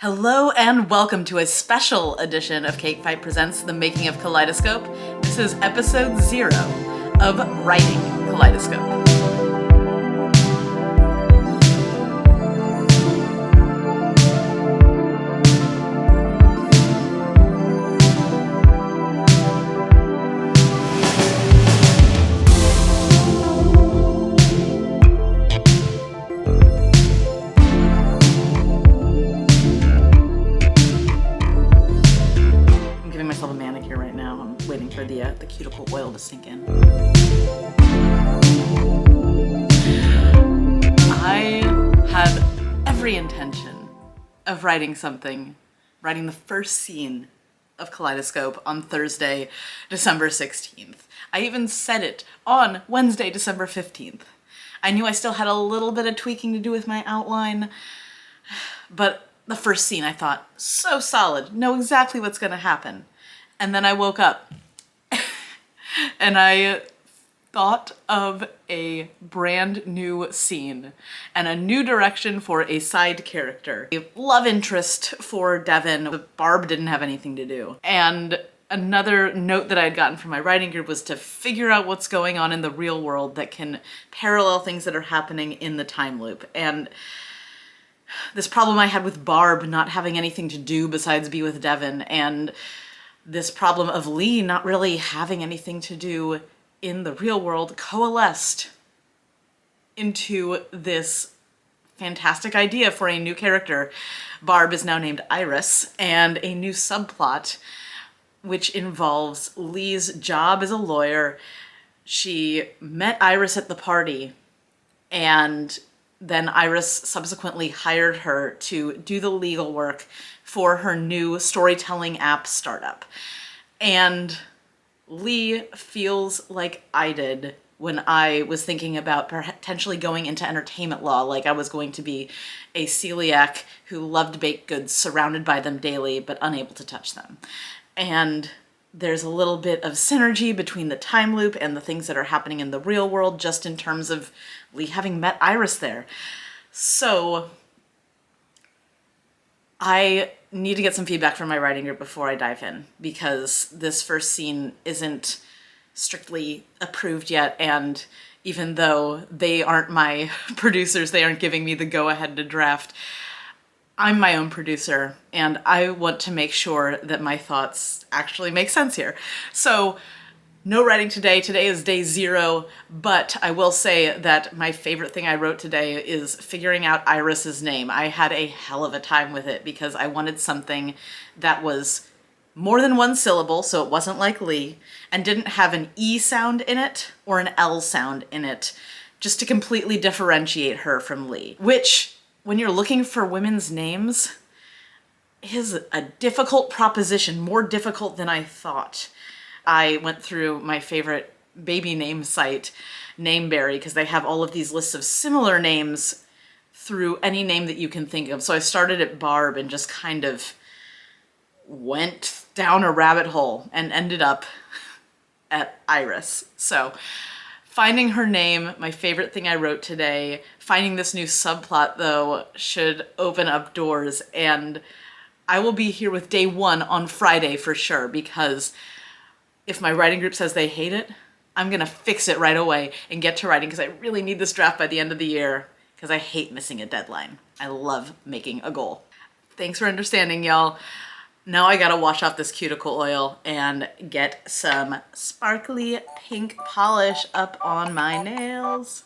Hello and welcome to a special edition of Cake Fight Presents The Making of Kaleidoscope. This is episode 0 of Writing Kaleidoscope. Myself a manicure right now. I'm waiting for the cuticle oil to sink in. I had every intention of writing the first scene of Kaleidoscope on Thursday, December 16th. I even said it on Wednesday, December 15th. I knew I still had a little bit of tweaking to do with my outline, but the first scene I thought, so solid, know exactly what's gonna happen. And then I woke up and I thought of a brand new scene and a new direction for a side character. A love interest for Devin, but Barb didn't have anything to do. And another note that I had gotten from my writing group was to figure out what's going on in the real world that can parallel things that are happening in the time loop. And this problem I had with Barb not having anything to do besides be with Devin, and this problem of Lee not really having anything to do in the real world, coalesced into this fantastic idea for a new character. Barb is now named Iris, and a new subplot which involves Lee's job as a lawyer. She met Iris at the party, and then Iris subsequently hired her to do the legal work for her new storytelling app startup. And Lee feels like I did when I was thinking about potentially going into entertainment law, like I was going to be a celiac who loved baked goods, surrounded by them daily, but unable to touch them. And there's a little bit of synergy between the time loop and the things that are happening in the real world, just in terms of Lee having met Iris there. So I need to get some feedback from my writing group before I dive in, because this first scene isn't strictly approved yet, and even though they aren't my producers, they aren't giving me the go-ahead to draft, I'm my own producer, and I want to make sure that my thoughts actually make sense here. So no writing today. Today is day 0, but I will say that my favorite thing I wrote today is figuring out Iris's name. I had a hell of a time with it because I wanted something that was more than one syllable, so it wasn't like Lee, and didn't have an E sound in it or an L sound in it, just to completely differentiate her from Lee, which, when you're looking for women's names, is a difficult proposition, more difficult than I thought. I went through my favorite baby name site, Nameberry, because they have all of these lists of similar names through any name that you can think of. So I started at Barb and just kind of went down a rabbit hole and ended up at Iris. So finding her name, my favorite thing I wrote today. Finding this new subplot, though, should open up doors, and I will be here with day 1 on Friday for sure, because if my writing group says they hate it, I'm gonna fix it right away and get to writing, because I really need this draft by the end of the year, because I hate missing a deadline. I love making a goal. Thanks for understanding, y'all. Now I gotta wash off this cuticle oil and get some sparkly pink polish up on my nails.